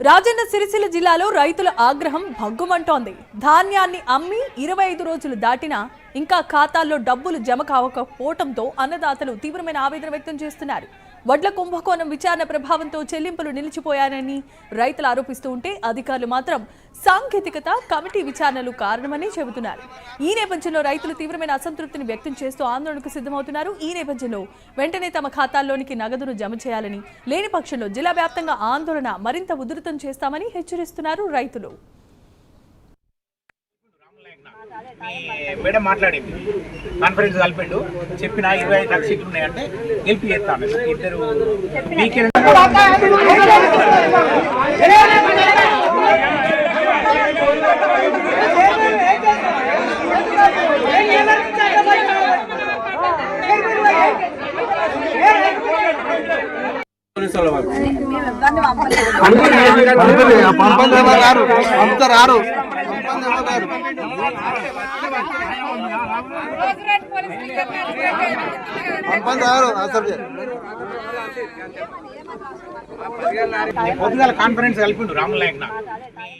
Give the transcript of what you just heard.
రాజన్న సిరిసిల్ల జిల్లాలో రైతుల ఆగ్రహం భగ్గుమంటోంది. ధాన్యాన్ని అమ్మి 25 రోజులు దాటినా ఇంకా ఖాతాల్లో డబ్బులు జమ కావకపోవడంతో అన్నదాతలు తీవ్రమైన ఆవేదన వ్యక్తం చేస్తున్నారు. వడ్ల కుంభకోణం విచారణ ప్రభావంతో చెల్లింపులు నిలిచిపోయారని రైతులు ఆరోపిస్తూ ఉంటే అధికారులు మాత్రం సాంకేతికత కమిటీ విచారణలు కారణమని చెబుతున్నారు. ఈ నేపథ్యంలో రైతులు తీవ్రమైన అసంతృప్తిని వ్యక్తం చేస్తూ ఆందోళనకు సిద్ధమవుతున్నారు. ఈ నేపథ్యంలో వెంటనే తమ ఖాతాల్లోనికి నగదును జమ చేయాలని, లేని పక్షంలో జిల్లా వ్యాప్తంగా ఆందోళన మరింత ఉధృతం చేస్తామని హెచ్చరిస్తున్నారు రైతులు. మేడం మాట్లాడింది, కాన్ఫరెన్స్ కలిపిండు, చెప్పిన 25 లక్షల సీట్లు ఉన్నాయంటే గెలిపి చేస్తాను. ఇద్దరు పొద్దుగాల కాన్ఫరెన్స్ కలిపిండు రాములనాయక్.